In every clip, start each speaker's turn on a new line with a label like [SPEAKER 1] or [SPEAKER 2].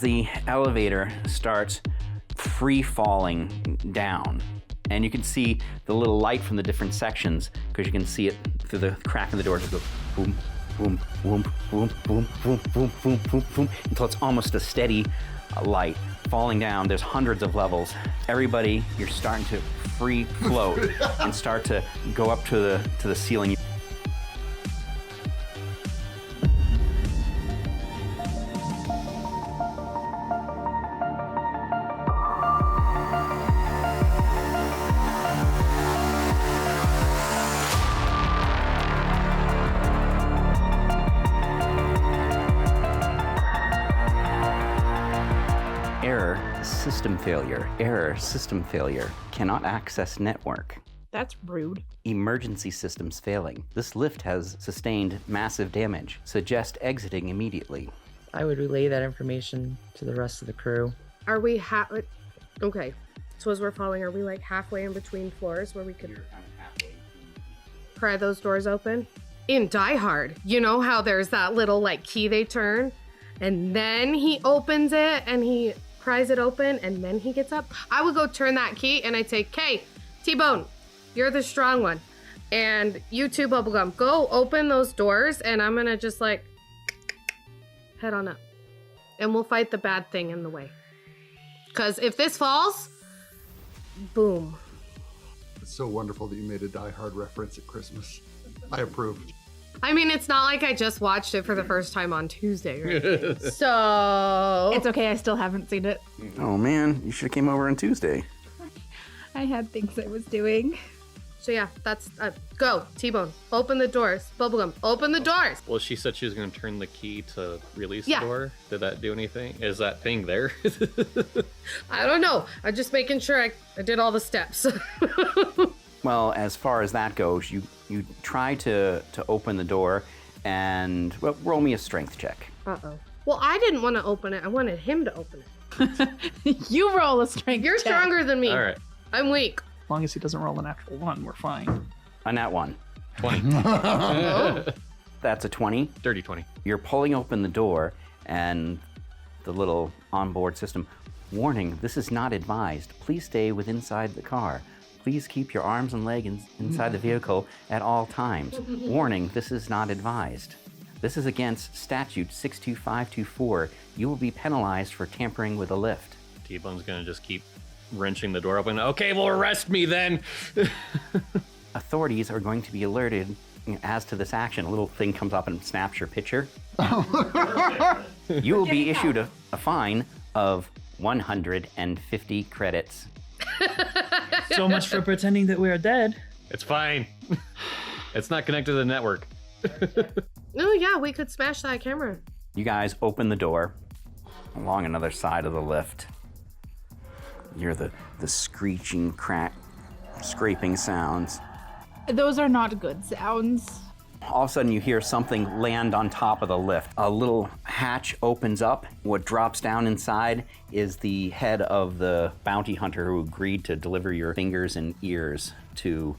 [SPEAKER 1] The elevator starts free falling down, and you can see the little light from the different sections because you can see it through the crack in the door. It goes boom, boom, boom, boom, boom, boom, boom, boom, boom, boom, until it's almost a steady light falling down. There's hundreds of levels. Everybody, you're starting to free float and start to go up to the ceiling. System failure. Error, system failure. Cannot access network.
[SPEAKER 2] That's rude.
[SPEAKER 1] Emergency systems failing. This lift has sustained massive damage. Suggest exiting immediately.
[SPEAKER 3] I would relay that information to the rest of the crew.
[SPEAKER 4] Are we okay. So as we're falling, are we like halfway in between floors where we could pry those doors open? In Die Hard, you know how there's that little like key they turn and then he opens it and he pries it open and then he gets up? I would go turn that key and I'd say, "Okay, T-Bone, you're the strong one. And you too, Bubblegum, go open those doors and I'm gonna just like head on up. And we'll fight the bad thing in the way. Because if this falls, boom."
[SPEAKER 5] It's so wonderful that you made a Die Hard reference at Christmas. I approve.
[SPEAKER 4] I mean, it's not like I just watched it for the first time on Tuesday, right? So
[SPEAKER 2] It's okay, I still haven't seen it.
[SPEAKER 1] Oh man, you should have came over on Tuesday.
[SPEAKER 2] I had things I was doing.
[SPEAKER 4] So yeah, that's go, T-Bone. Open the doors. Bubblegum, open the doors.
[SPEAKER 6] Well, she said she was going to turn the key to release
[SPEAKER 4] Yeah.
[SPEAKER 6] the door. Did that do anything? Is that thing there?
[SPEAKER 4] I don't know. I'm just making sure I did all the steps.
[SPEAKER 1] Well, as far as that goes, you try to open the door, and well, roll me a strength check.
[SPEAKER 4] Uh-oh. Well, I didn't want to open it. I wanted him to open it.
[SPEAKER 2] You roll a strength
[SPEAKER 4] You're
[SPEAKER 2] check.
[SPEAKER 4] stronger than me.
[SPEAKER 6] All right.
[SPEAKER 4] I'm weak.
[SPEAKER 7] As long as he doesn't roll a natural 1, we're fine.
[SPEAKER 1] A nat 1.
[SPEAKER 6] 20.
[SPEAKER 4] Oh.
[SPEAKER 1] That's a 20.
[SPEAKER 6] Dirty 20.
[SPEAKER 1] You're pulling open the door, and the little onboard system. Warning, this is not advised. Please stay inside the car. Please keep your arms and legs inside the vehicle at all times. Warning, this is not advised. This is against statute 62524. You will be penalized for tampering with a lift.
[SPEAKER 6] T-Bone's going to just keep wrenching the door open. Okay, well, arrest me then.
[SPEAKER 1] Authorities are going to be alerted as to this action. A little thing comes up and snaps your picture. You will be issued a fine of 150 credits.
[SPEAKER 7] So much for pretending that we are dead.
[SPEAKER 6] It's fine. It's not connected to the network.
[SPEAKER 4] Oh yeah, we could smash that camera.
[SPEAKER 1] You guys open the door along another side of the lift. You hear the screeching, scraping sounds.
[SPEAKER 2] Those are not good sounds.
[SPEAKER 1] All of a sudden you hear something land on top of the lift. A little hatch opens up. What drops down inside is the head of the bounty hunter who agreed to deliver your fingers and ears to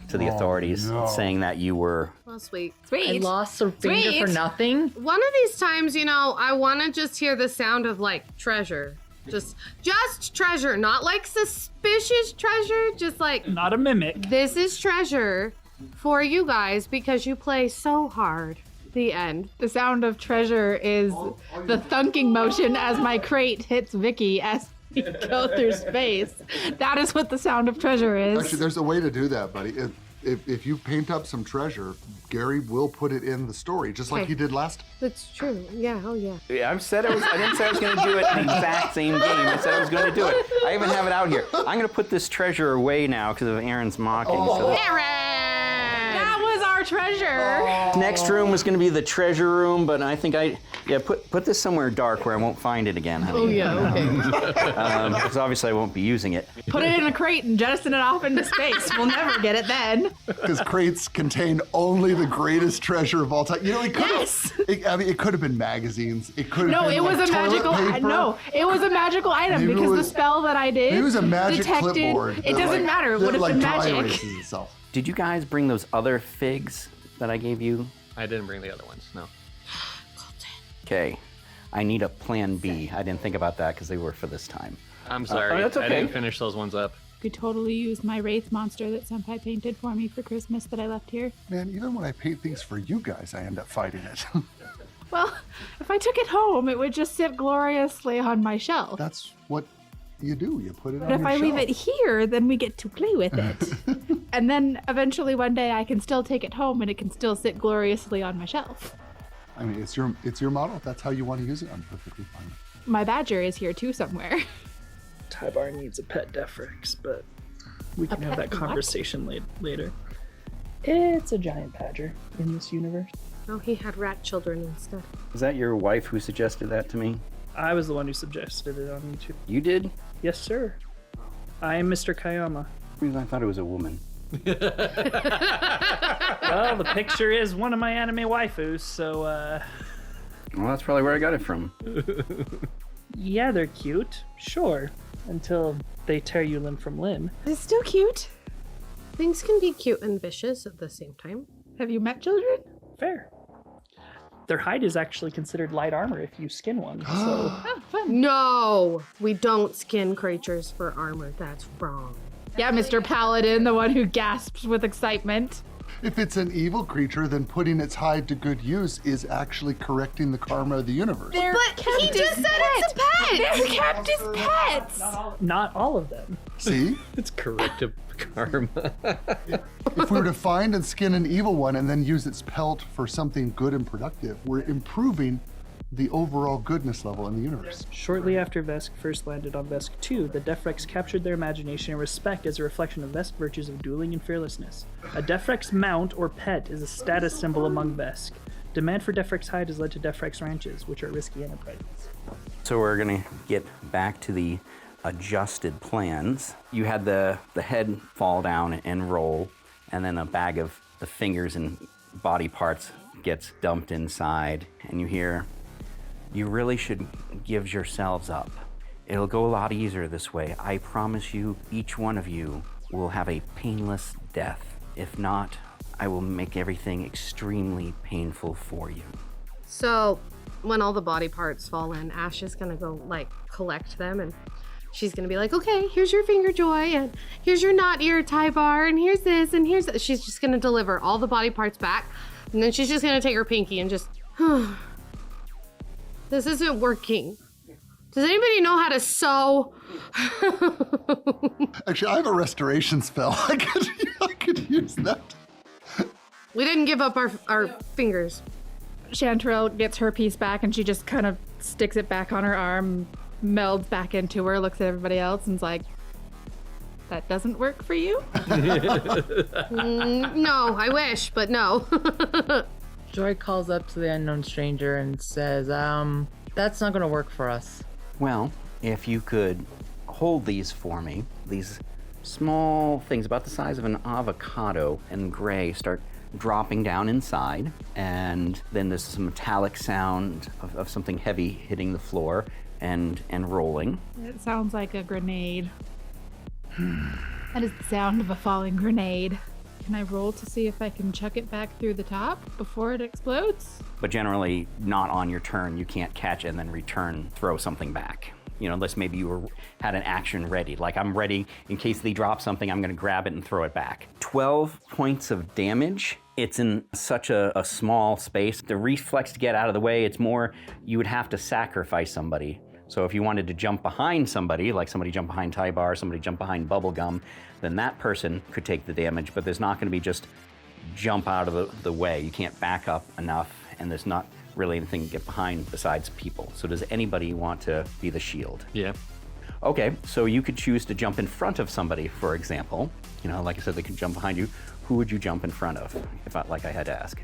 [SPEAKER 1] the authorities, saying that you were...
[SPEAKER 4] Oh, sweet.
[SPEAKER 3] I lost a finger for nothing.
[SPEAKER 4] One of these times, I want to just hear the sound of like treasure. Just treasure, not like suspicious treasure, just like
[SPEAKER 7] Not a mimic.
[SPEAKER 4] this is treasure for you guys because you play so hard. The end.
[SPEAKER 2] The sound of treasure is the thunking motion as my crate hits Vicky as we go through space. That is what the sound of treasure is.
[SPEAKER 5] Actually, there's a way to do that, buddy. If you paint up some treasure, Gary will put it in the story, just like
[SPEAKER 4] Okay.
[SPEAKER 5] he did last.
[SPEAKER 4] That's true. Yeah, oh yeah.
[SPEAKER 1] I didn't say I was going to do it the exact same game. I said I was going to do it. I even have it out here. I'm going to put this treasure away now because of Aaron's mocking. So
[SPEAKER 2] That was our treasure.
[SPEAKER 1] next room was going to be the treasure room, but I think put this somewhere dark where I won't find it again, honey.
[SPEAKER 4] Oh yeah, okay.
[SPEAKER 1] Because obviously I won't be using it.
[SPEAKER 2] Put it in a crate and jettison it off into space. We'll never get it then.
[SPEAKER 5] Because crates contain only the greatest treasure of all time. It could
[SPEAKER 2] Yes!
[SPEAKER 5] it could have been magazines. It could have
[SPEAKER 2] No,
[SPEAKER 5] been
[SPEAKER 2] it was
[SPEAKER 5] like
[SPEAKER 2] a
[SPEAKER 5] toilet
[SPEAKER 2] magical.
[SPEAKER 5] paper.
[SPEAKER 2] No, it was a magical item
[SPEAKER 5] Maybe it
[SPEAKER 2] because the
[SPEAKER 5] was-
[SPEAKER 2] spell that I did
[SPEAKER 5] It was a magic
[SPEAKER 2] detected.
[SPEAKER 5] clipboard.
[SPEAKER 2] It doesn't matter. It would have been
[SPEAKER 5] dry
[SPEAKER 2] magic.
[SPEAKER 5] erases itself.
[SPEAKER 1] Did you guys bring those other figs that I gave you?
[SPEAKER 6] I didn't bring the other ones, no.
[SPEAKER 1] Okay. I need a plan B. I didn't think about that because they were for this time.
[SPEAKER 6] I'm sorry.
[SPEAKER 1] that's
[SPEAKER 6] I
[SPEAKER 1] okay.
[SPEAKER 6] didn't finish those ones up.
[SPEAKER 2] Could totally use my Wraith monster that Senpai painted for me for Christmas that I left here.
[SPEAKER 5] Man, even when I paint things for you guys, I end up fighting it.
[SPEAKER 2] Well, if I took it home, it would just sit gloriously on my shelf.
[SPEAKER 5] That's what you do. You put it on
[SPEAKER 2] But if
[SPEAKER 5] your
[SPEAKER 2] I leave
[SPEAKER 5] shelf.
[SPEAKER 2] it here, then we get to play with it. And then eventually one day I can still take it home and it can still sit gloriously on my shelf.
[SPEAKER 5] I mean, it's your model. If that's how you want to use it, I'm perfectly fine.
[SPEAKER 2] My badger is here too somewhere.
[SPEAKER 7] Tybar needs a pet Defrix, but we can have
[SPEAKER 2] pet
[SPEAKER 7] that
[SPEAKER 2] what?
[SPEAKER 7] conversation later. It's a giant badger in this universe.
[SPEAKER 4] Oh, he had rat children instead.
[SPEAKER 1] Is that your wife who suggested that to me?
[SPEAKER 7] I was the one who suggested it on YouTube.
[SPEAKER 1] You did?
[SPEAKER 7] Yes, sir. I am Mr. Kayama.
[SPEAKER 1] I thought it was a woman.
[SPEAKER 7] Well, the picture is one of my anime waifus, so,
[SPEAKER 1] Well, that's probably where I got it from.
[SPEAKER 7] yeah, they're cute, sure, until they tear you limb from limb.
[SPEAKER 2] It's still cute.
[SPEAKER 4] Things can be cute and vicious at the same time.
[SPEAKER 2] Have you met children?
[SPEAKER 7] Fair. Their hide is actually considered light armor if you skin one, so...
[SPEAKER 2] Oh, fun.
[SPEAKER 4] No, we don't skin creatures for armor. That's wrong.
[SPEAKER 2] Yeah, Mr. Paladin, the one who gasps with excitement.
[SPEAKER 5] If it's an evil creature, then putting its hide to good use is actually correcting the karma of the universe.
[SPEAKER 4] But he just said it's a pet!
[SPEAKER 2] They're kept as pets!
[SPEAKER 7] Not all of them.
[SPEAKER 5] See?
[SPEAKER 6] It's corrective karma.
[SPEAKER 5] If we were to find and skin an evil one and then use its pelt for something good and productive, we're improving the overall goodness level in the universe.
[SPEAKER 7] Shortly after Vesk first landed on Vesk 2, the Defrex captured their imagination and respect as a reflection of Vesk virtues of dueling and fearlessness. A Defrex mount or pet is a status symbol among Vesk. Demand for Defrex hide has led to Defrex ranches, which are risky enterprises.
[SPEAKER 1] So we're gonna get back to the adjusted plans. You had the head fall down and roll, and then a bag of the fingers and body parts gets dumped inside, and you hear, "You really should give yourselves up. It'll go a lot easier this way. I promise you, each one of you will have a painless death. If not, I will make everything extremely painful for you."
[SPEAKER 4] So, when all the body parts fall in, Ash is gonna go, like, collect them, and she's gonna be like, okay, here's your finger joy, and here's your knot ear tie bar, and here's this, and here's that. She's just gonna deliver all the body parts back, and then she's just gonna take her pinky and just, this isn't working. Does anybody know how to sew?
[SPEAKER 5] Actually, I have a restoration spell. I could use that.
[SPEAKER 4] We didn't give up our fingers.
[SPEAKER 2] Chanterelle gets her piece back and she just kind of sticks it back on her arm, melds back into her, looks at everybody else and's like, that doesn't work for you?
[SPEAKER 4] No, I wish, but no.
[SPEAKER 3] Joy calls up to the unknown stranger and says, that's not gonna work for us.
[SPEAKER 1] Well, if you could hold these for me, these small things about the size of an avocado in gray start dropping down inside, and then there's some metallic sound of something heavy hitting the floor and rolling.
[SPEAKER 2] It sounds like a grenade. That is the sound of a falling grenade. Can I roll to see if I can chuck it back through the top before it explodes?
[SPEAKER 1] But generally not on your turn. You can't catch it and then return, throw something back. You know, unless maybe you had an action ready. Like, I'm ready in case they drop something, I'm gonna grab it and throw it back. 12 points of damage. It's in such a small space. The reflex to get out of the way, it's more, you would have to sacrifice somebody. So if you wanted to jump behind somebody, like somebody jump behind Tybar, somebody jump behind Bubblegum, then that person could take the damage, but there's not gonna be just jump out of the way. You can't back up enough, and there's not really anything to get behind besides people. So does anybody want to be the shield?
[SPEAKER 6] Yeah.
[SPEAKER 1] Okay, so you could choose to jump in front of somebody, for example. You know, like I said, they could jump behind you. Who would you jump in front of, like I had to ask?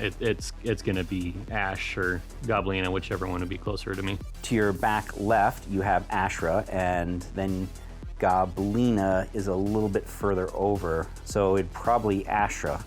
[SPEAKER 6] It's gonna be Ash or Goblina, whichever one would be closer to me.
[SPEAKER 1] To your back left, you have Ashra, and then Goblina is a little bit further over, so it'd probably Ashra.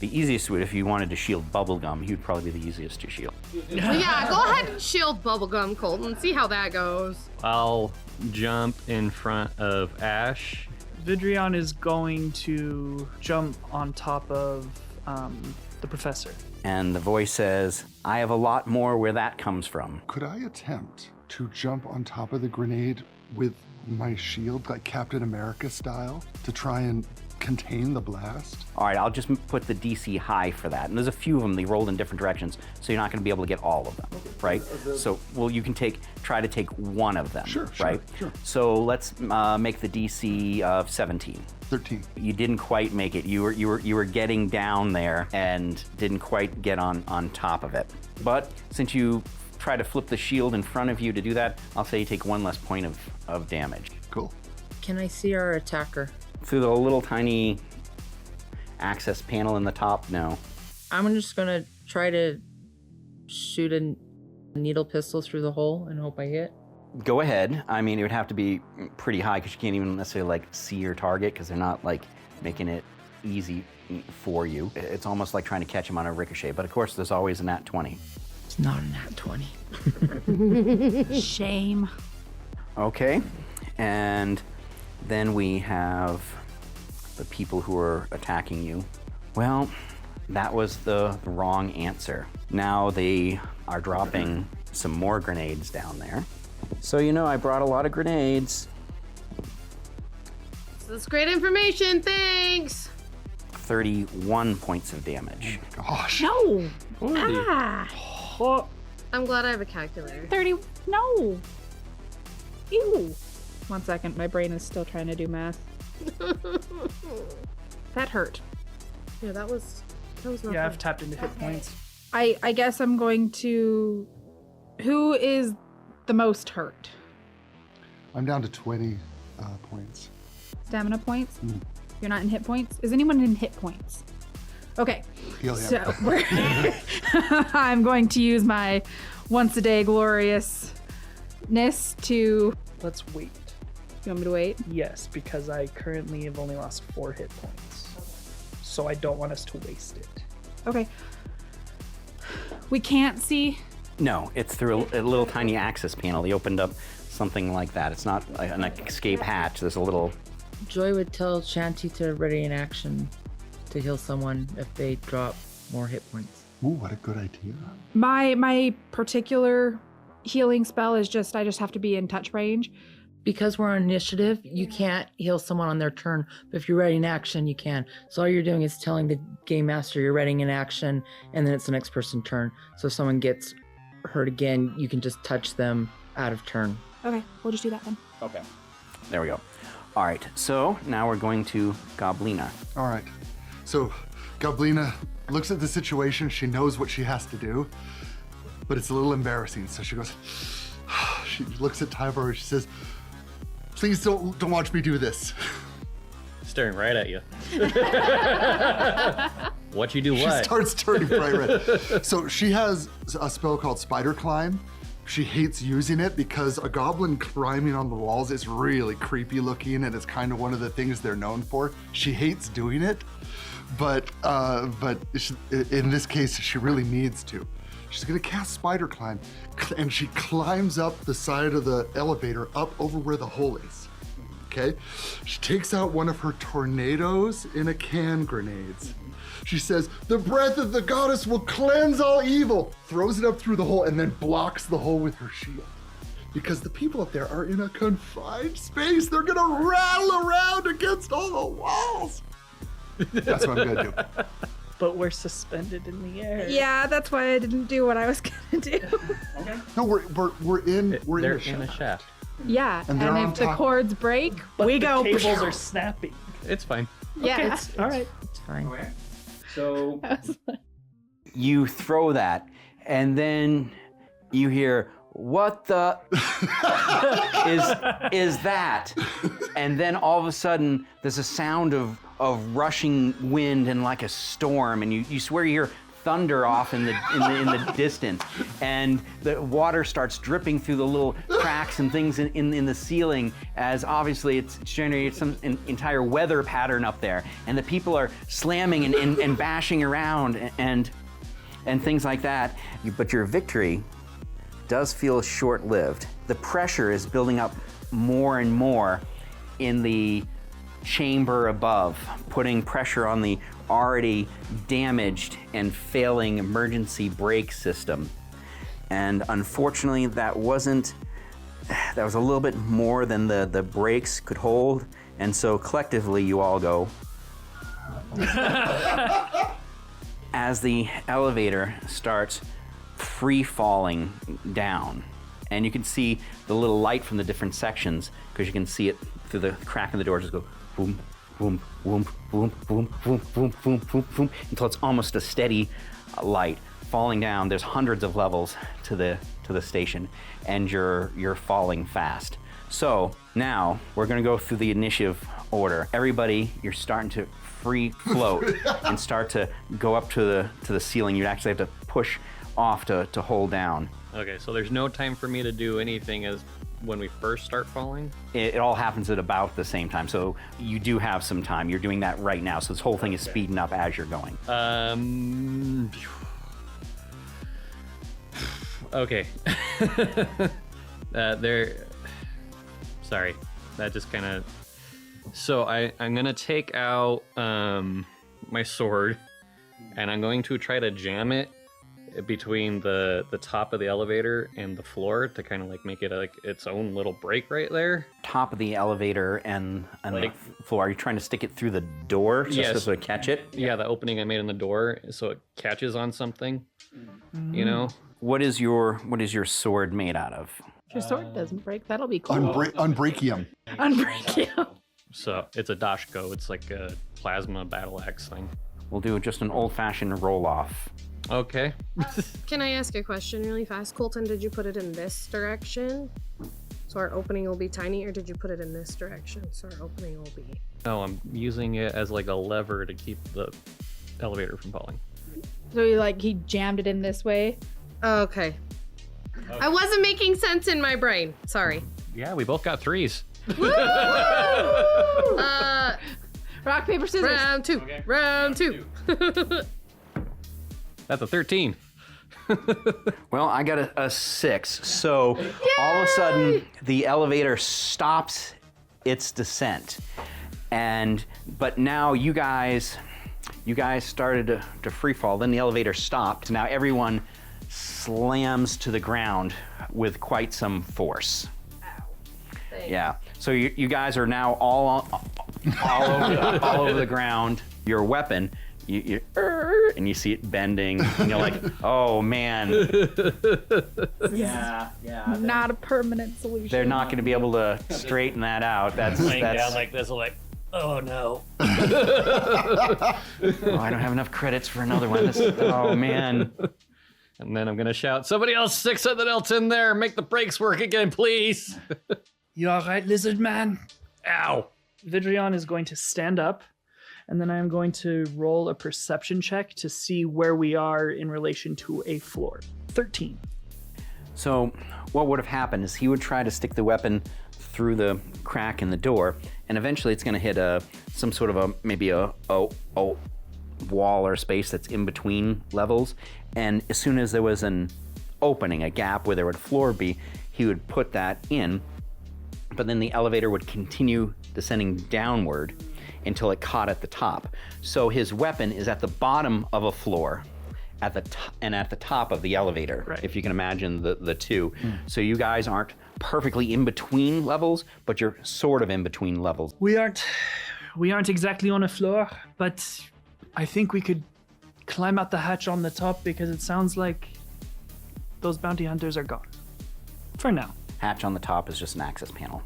[SPEAKER 1] The easiest would, if you wanted to shield Bubblegum, he would probably be the easiest to shield.
[SPEAKER 4] Yeah, go ahead and shield Bubblegum, Colton. See how that goes.
[SPEAKER 6] I'll jump in front of Ash.
[SPEAKER 7] Vidrion is going to jump on top of the professor.
[SPEAKER 1] And the voice says, I have a lot more where that comes from.
[SPEAKER 5] Could I attempt to jump on top of the grenade with my shield, like Captain America style, to try and contain the blast?
[SPEAKER 1] All right, I'll just put the DC high for that. And there's a few of them, they rolled in different directions, so you're not gonna be able to get all of them, right? So, well, you can try to take one of them,
[SPEAKER 5] Sure,
[SPEAKER 1] right?
[SPEAKER 5] sure.
[SPEAKER 1] So let's make the DC of 17.
[SPEAKER 5] 13.
[SPEAKER 1] You didn't quite make it. You were getting down there and didn't quite get on top of it. But since you try to flip the shield in front of you to do that, I'll say you take one less point of damage.
[SPEAKER 5] Cool.
[SPEAKER 3] Can I see our attacker?
[SPEAKER 1] Through the little tiny access panel in the top, no.
[SPEAKER 3] I'm just gonna try to shoot a needle pistol through the hole and hope I hit.
[SPEAKER 1] Go ahead. I mean, it would have to be pretty high because you can't even necessarily like see your target because they're not like making it easy for you. It's almost like trying to catch him on a ricochet, but of course there's always a nat 20.
[SPEAKER 3] It's not a nat 20.
[SPEAKER 2] Shame.
[SPEAKER 1] Okay, and then we have the people who are attacking you. Well, that was the wrong answer. Now they are dropping some more grenades down there. So you know, I brought a lot of grenades.
[SPEAKER 4] That's great information, thanks!
[SPEAKER 1] 31 points of damage.
[SPEAKER 5] Gosh.
[SPEAKER 2] No.
[SPEAKER 6] Holy.
[SPEAKER 2] Ah.
[SPEAKER 7] Oh,
[SPEAKER 4] I'm glad I have a calculator.
[SPEAKER 2] 30. No. Ew. 1 second. My brain is still trying to do math. That hurt.
[SPEAKER 4] Yeah, that was not
[SPEAKER 7] yeah,
[SPEAKER 4] fun.
[SPEAKER 7] I've tapped into hit points.
[SPEAKER 2] I guess I'm going to. Who is the most hurt?
[SPEAKER 5] I'm down to 20 points.
[SPEAKER 2] Stamina points? You're not in hit points? Is anyone in hit points? Okay.
[SPEAKER 5] Heal him.
[SPEAKER 2] So I'm going to use my once a day gloriousness to.
[SPEAKER 7] Let's wait.
[SPEAKER 2] You want me to wait?
[SPEAKER 7] Yes, because I currently have only lost 4 hit points. So I don't want us to waste it.
[SPEAKER 2] Okay. We can't see.
[SPEAKER 1] No, it's through a little tiny access panel. They opened up something like that. It's not an escape hatch. There's a little.
[SPEAKER 3] Joy would tell Shanti to ready in action to heal someone if they drop more hit points.
[SPEAKER 5] Ooh, what a good idea.
[SPEAKER 2] My particular healing spell is I just have to be in touch range.
[SPEAKER 3] Because we're on initiative, you can't heal someone on their turn, but if you're ready in action, you can. So all you're doing is telling the game master you're ready in action, and then it's the next person's turn. So if someone gets hurt again, you can just touch them out of turn.
[SPEAKER 2] Okay, we'll just do that then.
[SPEAKER 1] Okay. There we go. All right, so now we're going to Goblina.
[SPEAKER 5] All right. So Goblina looks at the situation. She knows what she has to do, but it's a little embarrassing. So she goes, she looks at Tybor and she says, please don't watch me do this.
[SPEAKER 6] Staring right at you. What you do
[SPEAKER 5] She
[SPEAKER 6] what?
[SPEAKER 5] starts turning bright red. So she has a spell called Spider Climb. She hates using it because a goblin climbing on the walls is really creepy looking, and it's kind of one of the things they're known for. She hates doing it, but in this case, she really needs to. She's gonna cast Spider Climb, and she climbs up the side of the elevator up over where the hole is. Okay? She takes out one of her tornadoes in a can grenades. She says, the breath of the goddess will cleanse all evil. Throws it up through the hole and then blocks the hole with her shield. Because the people up there are in a confined space. They're gonna rattle around against all the walls. That's what I'm gonna do.
[SPEAKER 7] But we're suspended in the air.
[SPEAKER 2] Yeah, that's why I didn't do what I was gonna do.
[SPEAKER 5] No, we're in
[SPEAKER 6] They're
[SPEAKER 5] a
[SPEAKER 6] in a
[SPEAKER 5] shaft.
[SPEAKER 6] shaft.
[SPEAKER 2] Yeah,
[SPEAKER 5] And
[SPEAKER 2] and,
[SPEAKER 5] they're on
[SPEAKER 2] if the
[SPEAKER 5] top.
[SPEAKER 2] cords break,
[SPEAKER 7] But
[SPEAKER 2] we
[SPEAKER 7] the
[SPEAKER 2] go.
[SPEAKER 7] cables are snapping.
[SPEAKER 6] It's fine.
[SPEAKER 2] Yeah.
[SPEAKER 7] All right.
[SPEAKER 3] It's fine.
[SPEAKER 1] So you throw that, and then you hear, what the is that? And then all of a sudden, there's a sound of rushing wind and like a storm, and you swear you hear thunder off in the distance, and the water starts dripping through the little cracks and things in the ceiling, as obviously it's generated some entire weather pattern up there, and the people are slamming and bashing around and things like that. But your victory does feel short-lived. The pressure is building up more and more in the chamber above, putting pressure on the already damaged and failing emergency brake system. And unfortunately, that was a little bit more than the brakes could hold. And so collectively, you all go. As the elevator starts free falling down, and you can see the little light from the different sections because you can see it through the crack in the door. Just go boom, boom, boom, boom, boom, boom, boom, boom, boom, boom, until it's almost a steady light falling down. There's hundreds of levels to the station, and you're falling fast. So now we're gonna go through the initiative order. Everybody, you're starting to free float and start to go up to the ceiling. You actually have to push off to hold down.
[SPEAKER 6] Okay, so there's no time for me to do anything as when we first start falling?
[SPEAKER 1] It all happens at about the same time, so you do have some time. You're doing that right now, so this whole thing is speeding up as you're going.
[SPEAKER 6] Okay. Sorry, that just kind of. So I'm gonna take out my sword, and I'm going to try to jam it between the top of the elevator and the floor to kind of like make it like its own little break right there.
[SPEAKER 1] Top of the elevator and
[SPEAKER 6] Like-
[SPEAKER 1] the floor. Are you trying to stick it through the door just
[SPEAKER 6] Yes.
[SPEAKER 1] to sort of catch it?
[SPEAKER 6] Yeah, the opening I made in the door, so it catches on something. You know.
[SPEAKER 1] What is your sword made out of?
[SPEAKER 2] If your sword doesn't break, that'll be cool.
[SPEAKER 5] Unbreakium.
[SPEAKER 2] Unbreak you.
[SPEAKER 6] So it's a dashko. It's like a plasma battle axe thing.
[SPEAKER 1] We'll do just an old-fashioned roll-off.
[SPEAKER 6] Okay.
[SPEAKER 4] Can I ask a question really fast? Colton, did you put it in this direction? So our opening will be tiny, or did you put it in this direction? So our opening will be...
[SPEAKER 6] No, I'm using it as like a lever to keep the elevator from falling.
[SPEAKER 2] So he jammed it in this way.
[SPEAKER 4] Okay. I wasn't making sense in my brain. Sorry.
[SPEAKER 6] Yeah, we both got 3s.
[SPEAKER 2] Rock, paper, scissors.
[SPEAKER 4] Round two.
[SPEAKER 6] Okay.
[SPEAKER 4] Round two.
[SPEAKER 6] That's a 13.
[SPEAKER 1] Well, I got a 6. So all of a sudden, the elevator stops its descent. But now you guys started to free fall. Then the elevator stopped. Now everyone slams to the ground with quite some force. Yeah. So you guys are now all over the ground. Your weapon, and you see it bending, and you're like, oh man. Yeah.
[SPEAKER 2] Not a permanent solution.
[SPEAKER 1] They're not going to be able to straighten that out. That's
[SPEAKER 6] like this, like, oh no.
[SPEAKER 1] oh, I don't have enough credits for another one. Oh man.
[SPEAKER 6] And then I'm gonna shout, somebody else stick something else in there. Make the brakes work again, please.
[SPEAKER 7] You all right, lizard man?
[SPEAKER 6] Ow.
[SPEAKER 7] Vidrion is going to stand up, and then I am going to roll a perception check to see where we are in relation to a floor. 13.
[SPEAKER 1] So what would have happened is he would try to stick the weapon through the crack in the door, and eventually it's going to hit some sort of maybe a wall or space that's in between levels. And as soon as there was an opening, a gap where there would floor be, he would put that in. But then the elevator would continue descending downward until it caught at the top. So his weapon is at the bottom of a floor, at the top of the elevator,
[SPEAKER 7] Right.
[SPEAKER 1] if you can imagine the two. So you guys aren't perfectly in between levels, but you're sort of in between levels.
[SPEAKER 7] We aren't exactly on a floor, but I think we could climb out the hatch on the top because it sounds like those bounty hunters are gone. For now.
[SPEAKER 1] Hatch on the top is just an access panel.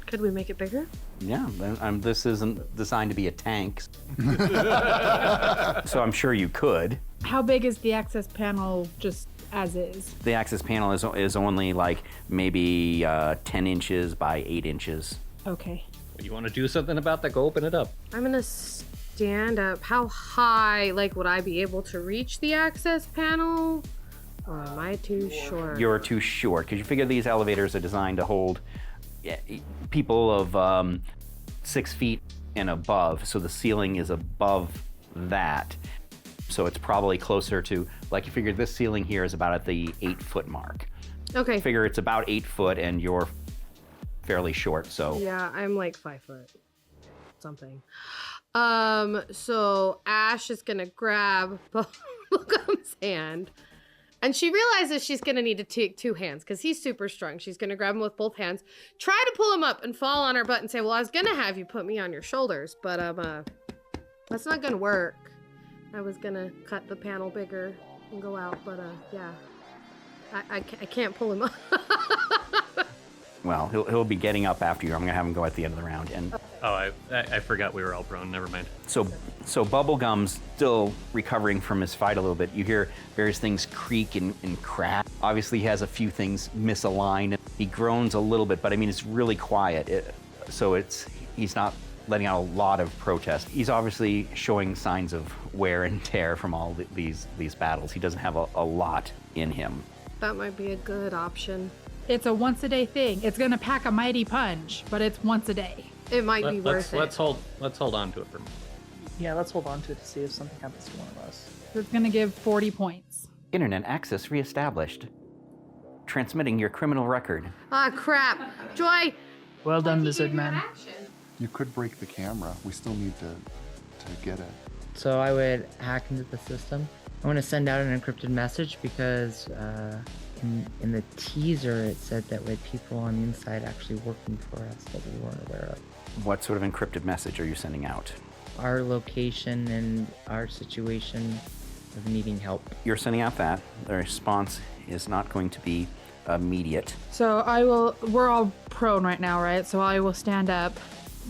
[SPEAKER 4] Could we make it bigger?
[SPEAKER 1] Yeah, this isn't designed to be a tank. So I'm sure you could.
[SPEAKER 2] How big is the access panel just as is?
[SPEAKER 1] The access panel is only like maybe 10 inches by 8 inches.
[SPEAKER 2] Okay.
[SPEAKER 6] You want to do something about that? Go open it up.
[SPEAKER 4] I'm gonna stand up. How high, would I be able to reach the access panel? Or am I too short?
[SPEAKER 1] You're too short, because you figure these elevators are designed to hold people of 6 feet and above, so the ceiling is above that. So it's probably closer to, you figure this ceiling here is about at the 8-foot mark.
[SPEAKER 4] Okay.
[SPEAKER 1] Figure it's about 8 foot and you're fairly short, so.
[SPEAKER 4] Yeah, I'm 5 foot something. So Ash is gonna grab Bubblegum's hand, and she realizes she's gonna need to take 2 hands because he's super strong. She's gonna grab him with both hands, try to pull him up, and fall on her butt and say, "Well, I was gonna have you put me on your shoulders, but that's not gonna work. I was gonna cut the panel bigger and go out, but yeah, I can't pull him up."
[SPEAKER 1] Well, he'll be getting up after you. I'm gonna have him go at the end of the round. And
[SPEAKER 6] Oh, I forgot we were all prone. Never mind.
[SPEAKER 1] so Bubblegum's still recovering from his fight a little bit. You hear various things creak and crack. Obviously, he has a few things misaligned. He groans a little bit, but I mean, it's really quiet. He's not letting out a lot of protest. He's obviously showing signs of wear and tear from all these battles. He doesn't have a lot in him.
[SPEAKER 4] That might be a good option.
[SPEAKER 2] It's a once a day thing. It's gonna pack a mighty punch, but it's once a day.
[SPEAKER 4] It might be worth it.
[SPEAKER 6] Let's hold on to it for a moment.
[SPEAKER 7] Yeah, let's hold on to it to see if something happens to one of us.
[SPEAKER 2] So it's gonna give 40 points.
[SPEAKER 1] Internet access reestablished. Transmitting your criminal record.
[SPEAKER 4] Ah, crap. Joy!
[SPEAKER 7] Well done, lizard man.
[SPEAKER 5] You could break the camera. We still need to get it.
[SPEAKER 3] So I would hack into the system. I want to send out an encrypted message because in the teaser it said that we had people on the inside actually working for us that we weren't aware of.
[SPEAKER 1] What sort of encrypted message are you sending out?
[SPEAKER 3] Our location and our situation of needing help.
[SPEAKER 1] You're sending out that. The response is not going to be immediate.
[SPEAKER 2] So we're all prone right now, right? So I will stand up.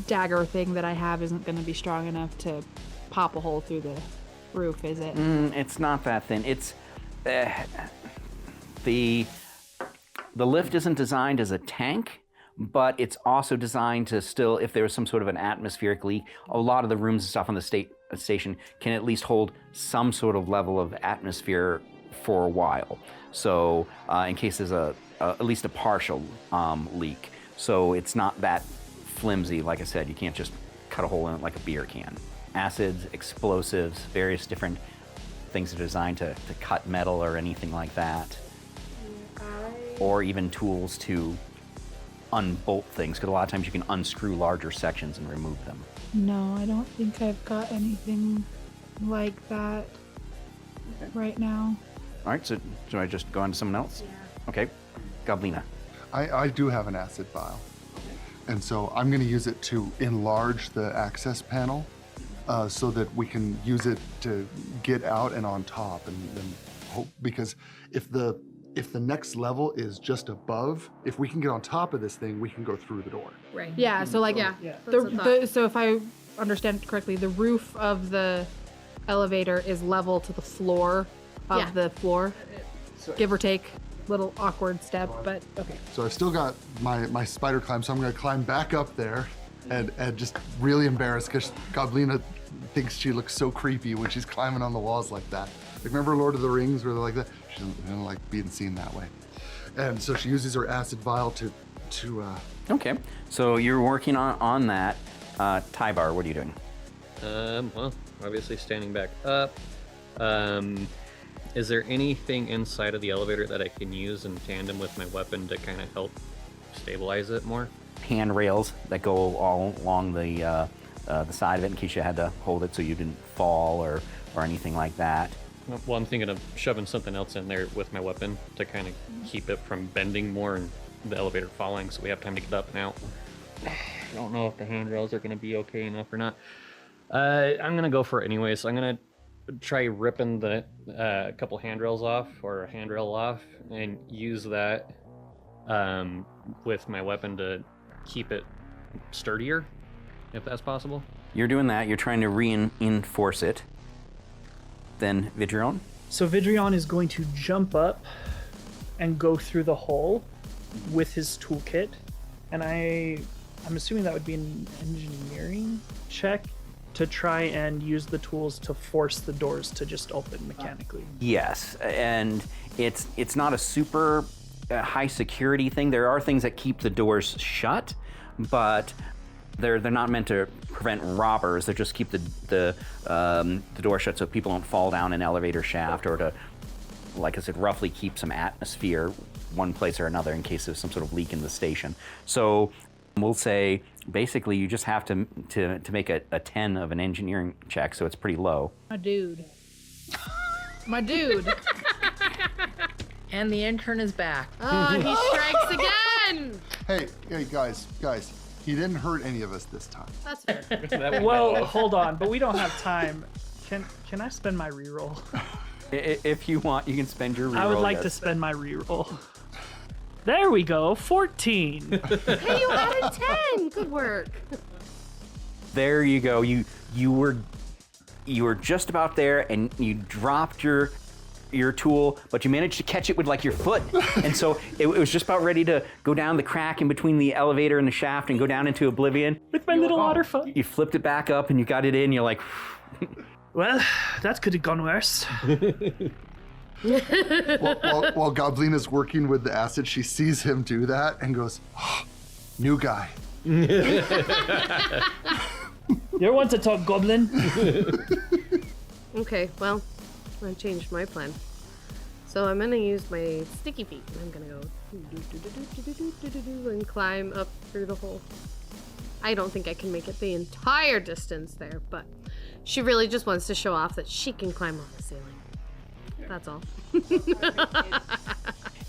[SPEAKER 2] Dagger thing that I have isn't gonna be strong enough to pop a hole through the roof, is it?
[SPEAKER 1] It's not that thin. It's the lift isn't designed as a tank, but it's also designed to still, if there was some sort of an atmospheric leak, a lot of the rooms and stuff on the station can at least hold some sort of level of atmosphere for a while. So in case there's at least a partial leak. So it's not that flimsy. Like I said, you can't just cut a hole in it like a beer can. Acids, explosives, various different things that are designed to cut metal or anything like that. Or even tools to unbolt things, because a lot of times you can unscrew larger sections and remove them.
[SPEAKER 2] No, I don't think I've got anything like that right now.
[SPEAKER 1] All right, so do I just go on to someone else? Yeah. Okay, Goblina.
[SPEAKER 5] I do have an acid vial. And so I'm going to use it to enlarge the access panel so that we can use it to get out and on top and hope, because if the next level is just above, if we can get on top of this thing, we can go through the door.
[SPEAKER 4] Right.
[SPEAKER 2] Yeah, so like
[SPEAKER 4] Yeah.
[SPEAKER 2] so if I understand correctly, the roof of the elevator is level to the floor of
[SPEAKER 4] Yeah.
[SPEAKER 2] the floor, give or take. Little awkward step, but okay.
[SPEAKER 5] So I've still got my spider climb, so I'm going to climb back up there and just really embarrassed because Goblina thinks she looks so creepy when she's climbing on the walls like that. Like, remember Lord of the Rings where they're like that? She doesn't like being seen that way. And so she uses her acid vial to
[SPEAKER 1] Okay, so you're working on that. Tybar, what are you doing?
[SPEAKER 6] Well, obviously standing back up. Is there anything inside of the elevator that I can use in tandem with my weapon to kind of help stabilize it more?
[SPEAKER 1] Handrails that go all along the side of it in case you had to hold it so you didn't fall or anything like that.
[SPEAKER 6] Well, I'm thinking of shoving something else in there with my weapon to kind of keep it from bending more and the elevator falling so we have time to get up and out. I don't know if the handrails are going to be okay enough or not. I'm going to go for it anyway, so I'm going to try ripping the couple handrails off or a handrail off and use that with my weapon to keep it sturdier, if that's possible.
[SPEAKER 1] You're doing that. You're trying to reinforce it. Then Vidrion.
[SPEAKER 7] So Vidrion is going to jump up and go through the hole with his toolkit, and I'm assuming that would be an engineering check to try and use the tools to force the doors to just open mechanically.
[SPEAKER 1] Yes, and it's not a super high security thing. There are things that keep the doors shut, but they're not meant to prevent robbers. They just keep the door shut so people don't fall down an elevator shaft, or to, like I said, roughly keep some atmosphere one place or another in case there's some sort of leak in the station. So we'll say Basically, you just have to make a 10 of an engineering check, so it's pretty low.
[SPEAKER 2] My dude. My dude.
[SPEAKER 3] And the intern is back.
[SPEAKER 4] Oh, he strikes again.
[SPEAKER 5] Hey, guys, he didn't hurt any of us this time.
[SPEAKER 4] That's fair.
[SPEAKER 7] Well, hold on, but we don't have time. Can I spend my reroll?
[SPEAKER 1] If you want, you can spend your reroll.
[SPEAKER 7] I would like to spend my reroll. There we go, 14.
[SPEAKER 4] Hey, you added 10. Good work.
[SPEAKER 1] There you go. You were just about there, and you dropped your tool, but you managed to catch it with like your foot, and so it was just about ready to go down the crack in between the elevator and the shaft and go down into oblivion.
[SPEAKER 7] With my little otter foot.
[SPEAKER 1] You flipped it back up, and you got it in. You're like,
[SPEAKER 7] Well, that could have gone worse.
[SPEAKER 5] While Goblina's working with the acid, she sees him do that and goes, oh, new guy.
[SPEAKER 7] You want to talk goblin?
[SPEAKER 4] Okay, well, I changed my plan. So I'm gonna use my sticky feet, and I'm gonna go and climb up through the hole. I don't think I can make it the entire distance there, but she really just wants to show off that she can climb on the ceiling. That's all.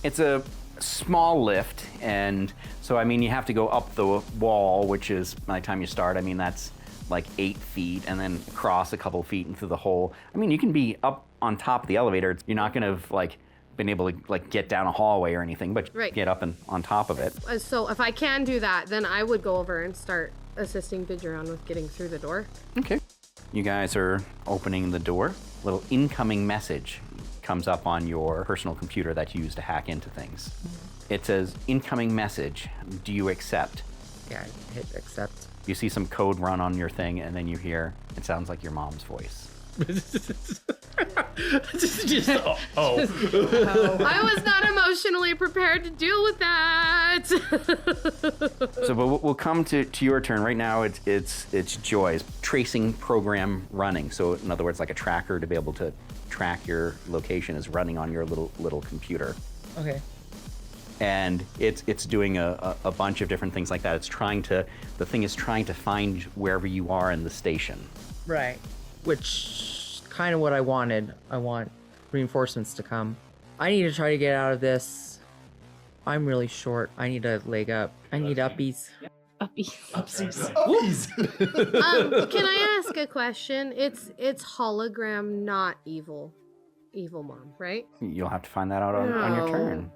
[SPEAKER 1] it's a small lift, and so I mean you have to go up the wall, which is by the time you start, I mean that's like 8 feet, and then cross a couple feet into the hole. I mean you can be up on top of the elevator. You're not gonna have like been able to like get down a hallway or anything, but
[SPEAKER 4] Right.
[SPEAKER 1] get up and on top of it.
[SPEAKER 4] So if I can do that, then I would go over and start assisting Bidgeron with getting through the door.
[SPEAKER 1] Okay. You guys are opening the door. Little incoming message comes up on your personal computer that you use to hack into things. It says, incoming message, do you accept?
[SPEAKER 3] Yeah, I hit accept.
[SPEAKER 1] You see some code run on your thing, and then you hear, it sounds like your mom's voice.
[SPEAKER 4] I was not emotionally prepared to deal with that.
[SPEAKER 1] So but we'll come to your turn. Right now it's Joy's tracing program running. So in other words, like a tracker to be able to track your location is running on your little computer.
[SPEAKER 3] Okay.
[SPEAKER 1] And it's doing a bunch of different things like that. The thing is trying to find wherever you are in the station.
[SPEAKER 3] Right. Which kind of what I wanted. I want reinforcements to come. I need to try to get out of this. I'm really short. I need a leg up. I need uppies.
[SPEAKER 2] Uppies.
[SPEAKER 4] Can I ask a question? It's hologram, not evil mom, right?
[SPEAKER 1] You'll have to find that out on your
[SPEAKER 4] No.
[SPEAKER 1] turn.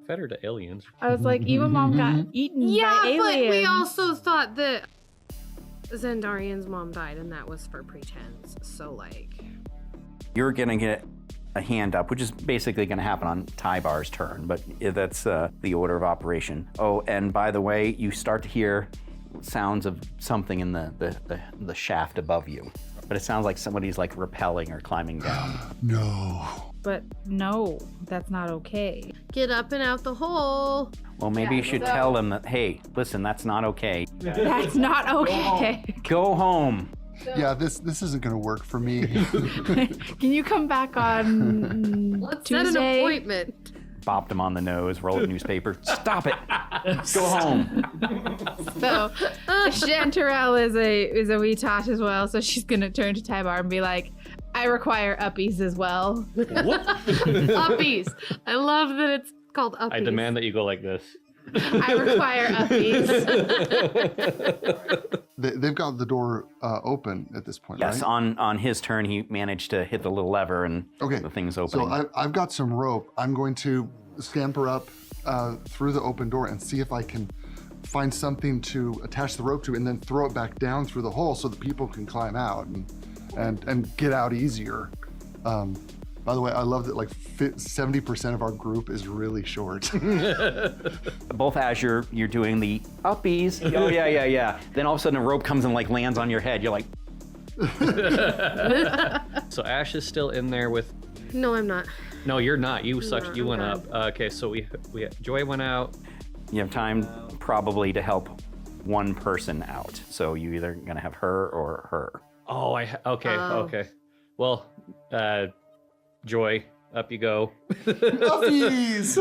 [SPEAKER 6] Fed her to aliens.
[SPEAKER 2] I was like, evil mom got eaten by aliens.
[SPEAKER 4] But we also thought that Zendarian's mom died, and that was for pretense. So like,
[SPEAKER 1] You're gonna get a hand up, which is basically gonna happen on Tybar's turn, but that's the order of operation. Oh, and by the way, you start to hear sounds of something in the shaft above you. But it sounds like somebody's like rappelling or climbing down.
[SPEAKER 5] No.
[SPEAKER 2] But no, that's not okay.
[SPEAKER 4] get up and out the hole.
[SPEAKER 1] Well, maybe you should tell them that, hey, listen, that's not okay.
[SPEAKER 2] That's not okay.
[SPEAKER 1] Go home.
[SPEAKER 5] Yeah, this isn't gonna work for me.
[SPEAKER 2] Can you come back on
[SPEAKER 4] Let's set an
[SPEAKER 2] Tuesday?
[SPEAKER 4] appointment.
[SPEAKER 1] Bopped him on the nose, rolled a newspaper. Stop it. Go home.
[SPEAKER 2] So Chanterelle is a wee tot as well, so she's gonna turn to Tybar and be like, I require uppies as well.
[SPEAKER 4] Uppies. I love that it's called uppies.
[SPEAKER 6] I demand that you go like this.
[SPEAKER 2] I require uppies.
[SPEAKER 5] They've got the door open at this point,
[SPEAKER 1] Yes,
[SPEAKER 5] right?
[SPEAKER 1] on his turn, he managed to hit the little lever and
[SPEAKER 5] Okay.
[SPEAKER 1] the thing's opening.
[SPEAKER 5] So I've got some rope. I'm going to scamper up through the open door and see if I can find something to attach the rope to, and then throw it back down through the hole so that people can climb out and get out easier. By the way, I love that like 70% of our group is really short.
[SPEAKER 1] Both as you're doing the uppies, oh yeah. Then all of a sudden a rope comes and like lands on your head. You're like,
[SPEAKER 6] So Ash is still in there with.
[SPEAKER 4] No, I'm not.
[SPEAKER 6] No, you're not. You sucked.
[SPEAKER 4] No,
[SPEAKER 6] You went
[SPEAKER 4] I'm
[SPEAKER 6] up. Okay, so we Joy went out.
[SPEAKER 1] you have time probably to help one person out. So you either gonna have her or her.
[SPEAKER 6] Oh, okay.
[SPEAKER 4] Oh.
[SPEAKER 6] Okay. Well, Joy, up you go.
[SPEAKER 5] Puppies!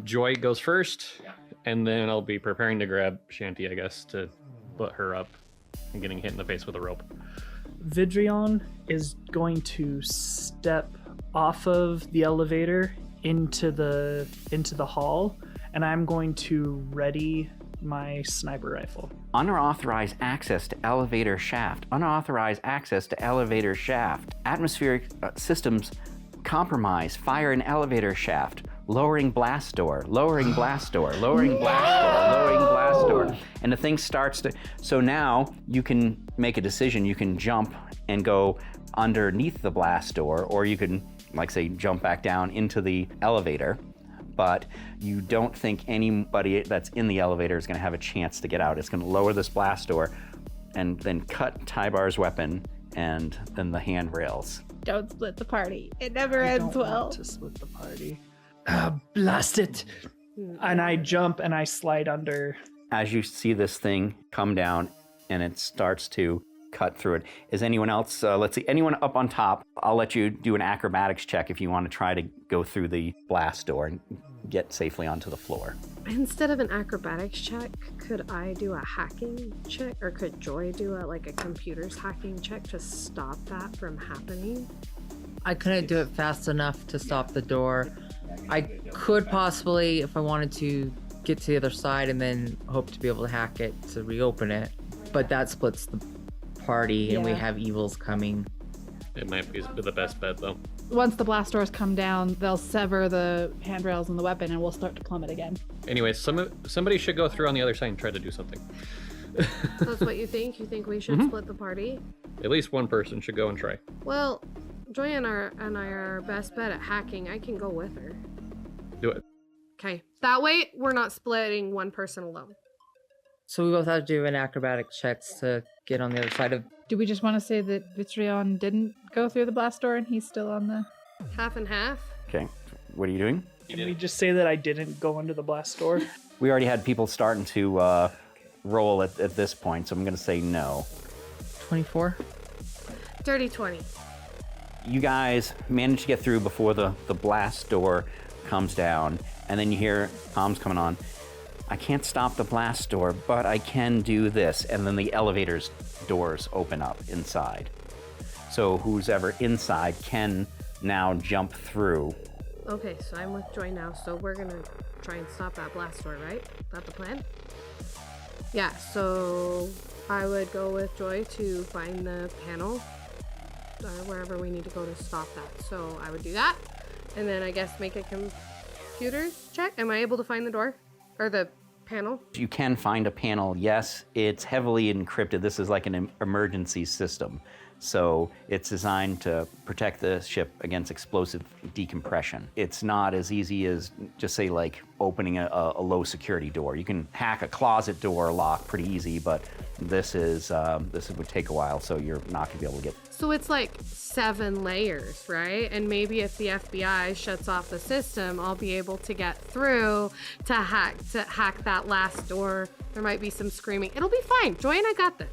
[SPEAKER 6] Joy goes first, And then I'll be preparing to grab Shanty, I guess, to put her up and getting hit in the face with a rope.
[SPEAKER 7] Vidrion is going to step off of the elevator into the hall, and I'm going to ready my sniper rifle.
[SPEAKER 1] Unauthorized access to elevator shaft. Unauthorized access to elevator shaft. Atmospheric systems compromise. Fire in elevator shaft. Lowering blast door. Lowering blast door. Lowering blast door. Lowering blast door. And the thing starts to... So now you can make a decision. You can jump and go underneath the blast door, or you can, like, say, jump back down into the elevator. But you don't think anybody that's in the elevator is going to have a chance to get out. It's going to lower this blast door and then cut Tybar's weapon and then the handrails.
[SPEAKER 2] Don't split the party. It never
[SPEAKER 7] I
[SPEAKER 2] ends
[SPEAKER 7] don't
[SPEAKER 2] well.
[SPEAKER 7] want to split the party. Blast it! And I jump and I slide under.
[SPEAKER 1] As you see this thing come down and it starts to cut through it, is anyone else, let's see, anyone up on top? I'll let you do an acrobatics check if you want to try to go through the blast door and get safely onto the floor.
[SPEAKER 4] Instead of an acrobatics check, could I do a hacking check, or could Joy do a computer's hacking check to stop that from happening?
[SPEAKER 3] I couldn't do it fast enough to stop the door. I could possibly, if I wanted to, get to the other side and then hope to be able to hack it to reopen it. But that splits the party, and we
[SPEAKER 2] Yeah.
[SPEAKER 3] have evils coming.
[SPEAKER 6] It might be the best bet, though.
[SPEAKER 2] Once the blast doors come down, they'll sever the handrails and the weapon, and we'll start to plummet again.
[SPEAKER 6] Anyway, somebody should go through on the other side and try to do something.
[SPEAKER 4] That's what you think? You think we should split the party?
[SPEAKER 6] At least one person should go and try.
[SPEAKER 4] Well, Joy and I are our best bet at hacking. I can go with her.
[SPEAKER 6] Do it.
[SPEAKER 4] Okay. That way, we're not splitting one person alone.
[SPEAKER 3] So we both have to do an acrobatic checks to get on the other side of...
[SPEAKER 2] Do we just want to say that Vitrion didn't go through the blast door and he's still on the...
[SPEAKER 4] Half and half?
[SPEAKER 1] Okay, what are you doing?
[SPEAKER 7] Can we just say that I didn't go under the blast door?
[SPEAKER 1] We already had people starting to roll at this point, so I'm going to say no.
[SPEAKER 3] 24?
[SPEAKER 4] Dirty 20.
[SPEAKER 1] You guys manage to get through before the blast door comes down, and then you hear comms coming on. I can't stop the blast door, but I can do this. And then the elevator's doors open up inside. So who's ever inside can now jump through.
[SPEAKER 4] Okay, so I'm with Joy now, so we're gonna try and stop that blast door, right? Is that the plan? Yeah, so I would go with Joy to find the panel, wherever we need to go to stop that. So I would do that, and then I guess make a computer check. Am I able to find the door? Or the panel?
[SPEAKER 1] You can find a panel, yes. It's heavily encrypted. This is like an emergency system. So it's designed to protect the ship against explosive decompression. It's not as easy as just say like opening a low security door. You can hack a closet door lock pretty easy, but this would take a while, so you're not gonna be able to get.
[SPEAKER 4] So it's like 7 layers, right? And maybe if the FBI shuts off the system, I'll be able to get through to hack that last door. There might be some screaming. It'll be fine. Joy and I got this.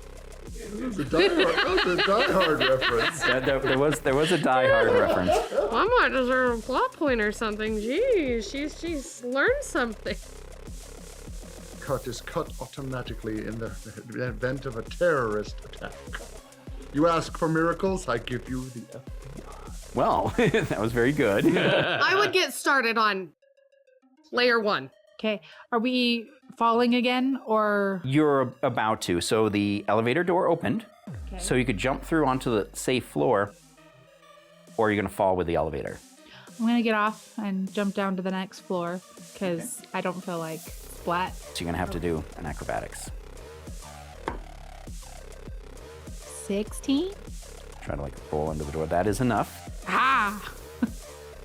[SPEAKER 5] The Die Hard reference.
[SPEAKER 1] There was a Die Hard reference.
[SPEAKER 4] I might deserve a plot point or something. Geez, she's learned something.
[SPEAKER 5] Cut is cut automatically in the event of a terrorist attack. You ask for miracles, I give you the FBI.
[SPEAKER 1] Well, that was very good.
[SPEAKER 4] I would get started on layer 1.
[SPEAKER 2] Okay, are we falling again, or...
[SPEAKER 1] You're about to. So the elevator door opened,
[SPEAKER 2] Okay.
[SPEAKER 1] so you could jump through onto the safe floor, or you're gonna fall with the elevator.
[SPEAKER 2] I'm gonna get off and jump down to the next floor, because I don't feel like splat.
[SPEAKER 1] So you're gonna have to do an acrobatics.
[SPEAKER 2] 16?
[SPEAKER 1] Try to like roll under the door. That is enough.
[SPEAKER 2] Ah!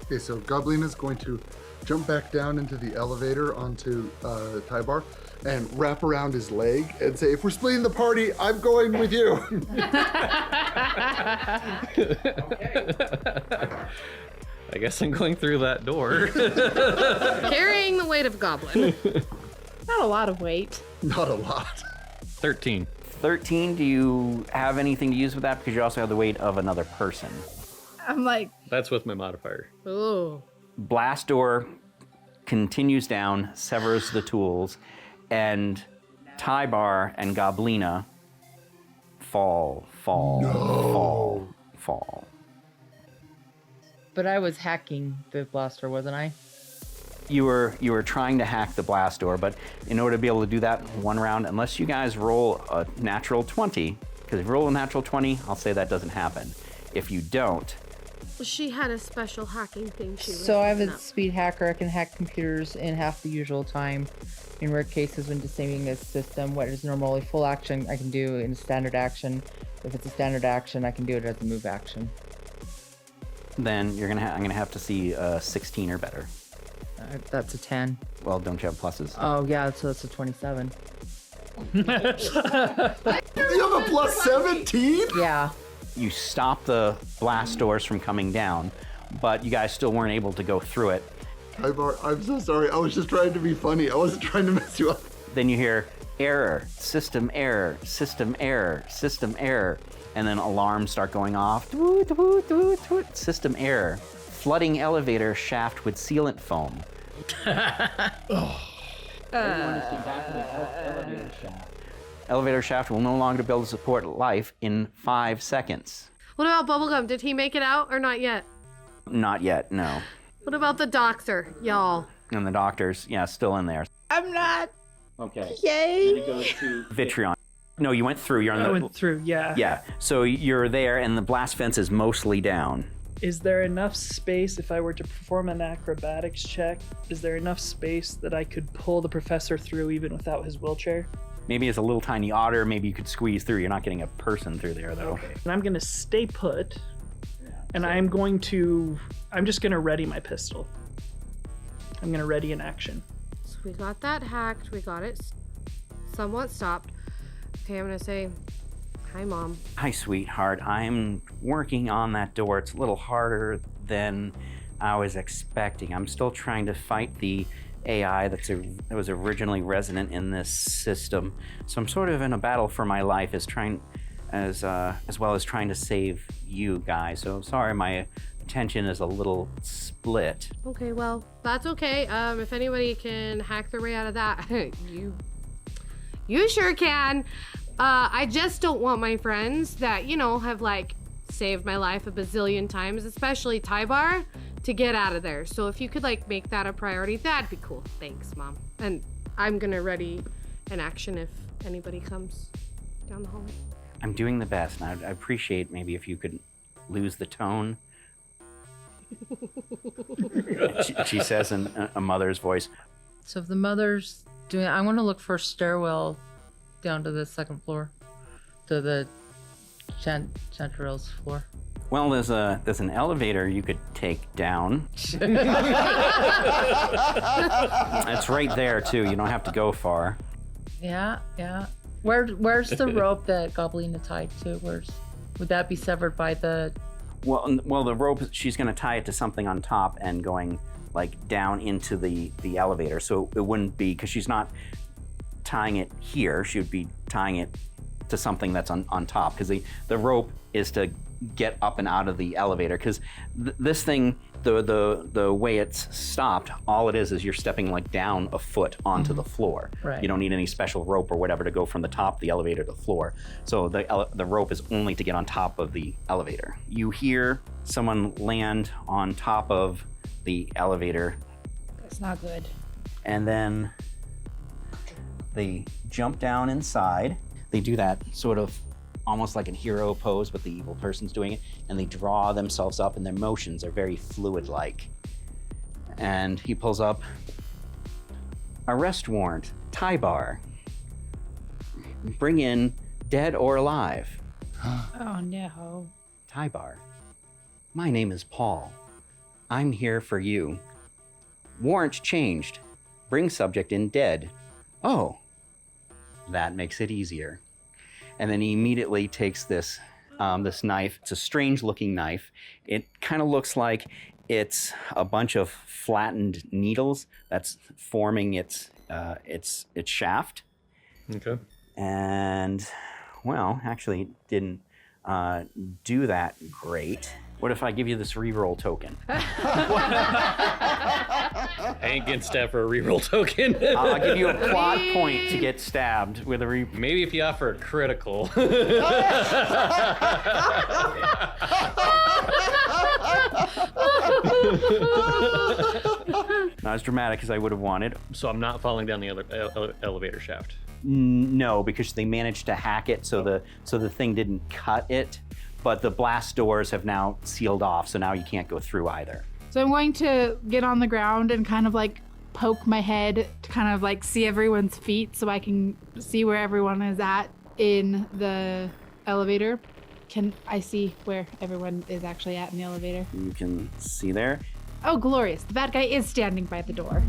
[SPEAKER 5] Okay, so Goblin is going to jump back down into the elevator onto Tybar and wrap around his leg and say, if we're splitting the party, I'm going with you.
[SPEAKER 6] I guess I'm going through that door.
[SPEAKER 4] Carrying the weight of Goblin.
[SPEAKER 2] Not a lot of weight.
[SPEAKER 5] Not a lot.
[SPEAKER 6] 13.
[SPEAKER 1] 13, do you have anything to use with that? Because you also have the weight of another person.
[SPEAKER 2] I'm like,
[SPEAKER 6] That's with my modifier.
[SPEAKER 4] Ooh.
[SPEAKER 1] Blast door continues down, severs the tools, and Tybar and Goblina fall.
[SPEAKER 3] But I was hacking the blaster, wasn't I?
[SPEAKER 1] You were trying to hack the blast door, but in order to be able to do that one round, unless you guys roll a natural 20, because if you roll a natural 20, I'll say that doesn't happen. If you don't,
[SPEAKER 4] She had a special hacking thing she was
[SPEAKER 3] So I have
[SPEAKER 4] using
[SPEAKER 3] a
[SPEAKER 4] up.
[SPEAKER 3] speed hacker. I can hack computers in half the usual time. In rare cases, when disabling a system, what is normally full action, I can do in standard action. If it's a standard action, I can do it as a move action.
[SPEAKER 1] then I'm gonna have to see 16 or better.
[SPEAKER 3] That's a 10.
[SPEAKER 1] Well, don't you have pluses?
[SPEAKER 3] Oh yeah, so that's a 27.
[SPEAKER 5] You have a plus 17?
[SPEAKER 3] Yeah.
[SPEAKER 1] You stop the blast doors from coming down, but you guys still weren't able to go through it.
[SPEAKER 5] I'm so sorry. I was just trying to be funny. I wasn't trying to mess you up.
[SPEAKER 1] Then you hear error, system error, system error, system error, and then alarms start going off. Toot, toot, toot, toot. System error. Flooding elevator shaft with sealant foam. Elevator shaft will no longer be able to support life in 5 seconds.
[SPEAKER 4] What about Bubblegum? Did he make it out or not yet?
[SPEAKER 1] Not yet, no.
[SPEAKER 4] What about the doctor, y'all?
[SPEAKER 1] And the doctor's, still in there.
[SPEAKER 3] I'm not.
[SPEAKER 1] Okay.
[SPEAKER 3] Yay.
[SPEAKER 1] It goes to Vitrion. No, you went through. You're on
[SPEAKER 7] I
[SPEAKER 1] the.
[SPEAKER 7] went through, yeah.
[SPEAKER 1] Yeah. So you're there, and the blast fence is mostly down.
[SPEAKER 7] Is there enough space if I were to perform an acrobatics check? Is there enough space that I could pull the professor through even without his wheelchair?
[SPEAKER 1] Maybe it's a little tiny otter. Maybe you could squeeze through. You're not getting a person through there, though.
[SPEAKER 7] Okay. And I'm gonna stay put, and I'm just gonna ready my pistol. I'm gonna ready an action.
[SPEAKER 4] So we got that hacked. We got it somewhat stopped. Okay, I'm gonna say, hi, Mom.
[SPEAKER 1] Hi, sweetheart. I'm working on that door. It's a little harder than I was expecting. I'm still trying to fight the AI that was originally resident in this system. So I'm sort of in a battle for my life, as well as trying to save you guys. So I'm sorry, my attention is a little split.
[SPEAKER 4] Okay, well, that's okay. If anybody can hack their way out of that, you sure can. I just don't want my friends that, have saved my life a bazillion times, especially Tybar, to get out of there. So if you could make that a priority, that'd be cool. Thanks, Mom. And I'm gonna ready an action if anybody comes down the hallway.
[SPEAKER 1] I'm doing the best, and I appreciate maybe if you could lose the tone. she says in a mother's voice.
[SPEAKER 3] So if the mother's doing, I want to look for a stairwell down to the second floor, to the chanterelle's floor.
[SPEAKER 1] Well, there's an elevator you could take down. It's right there too. You don't have to go far.
[SPEAKER 3] Yeah. Where's the rope that Goblina tied to? Would that be severed by the?
[SPEAKER 1] Well, the rope, she's going to tie it to something on top and going down into the elevator. So it wouldn't be, because she's not tying it here. She would be tying it to something that's on top, because the rope is to get up and out of the elevator, because this thing, the way it's stopped, all it is you're stepping down a foot onto the floor.
[SPEAKER 3] Right.
[SPEAKER 1] You don't need any special rope or whatever to go from the top of the elevator to the floor. So the rope is only to get on top of the elevator. You hear someone land on top of the elevator,
[SPEAKER 2] That's not good.
[SPEAKER 1] and then they jump down inside. They do that sort of almost like a hero pose, but the evil person's doing it, and they draw themselves up, and their motions are very fluid-like. And he pulls up, arrest warrant, Tybar. Bring in dead or alive.
[SPEAKER 2] Oh no.
[SPEAKER 1] Tybar. My name is Pall. I'm here for you. Warrant changed. Bring subject in dead. Oh, that makes it easier. And then he immediately takes this knife. It's a strange-looking knife. It kind of looks like it's a bunch of flattened needles that's forming its shaft.
[SPEAKER 6] Okay.
[SPEAKER 1] And, well, actually, it didn't do that great. What if I give you this reroll token?
[SPEAKER 6] I ain't getting stabbed for a reroll token.
[SPEAKER 1] I'll give you a quad point to get stabbed with a
[SPEAKER 6] Maybe if you offer a critical.
[SPEAKER 1] Not as dramatic as I would have wanted.
[SPEAKER 6] So I'm not falling down the elevator shaft.
[SPEAKER 1] No, because they managed to hack it, so the thing didn't cut it. But the blast doors have now sealed off, so now you can't go through either.
[SPEAKER 2] So I'm going to get on the ground and kind of like poke my head to kind of like see everyone's feet so I can see where everyone is at in the elevator. Can I see where everyone is actually at in the elevator?
[SPEAKER 1] You can see there.
[SPEAKER 2] Oh, glorious. The bad guy is standing by the door.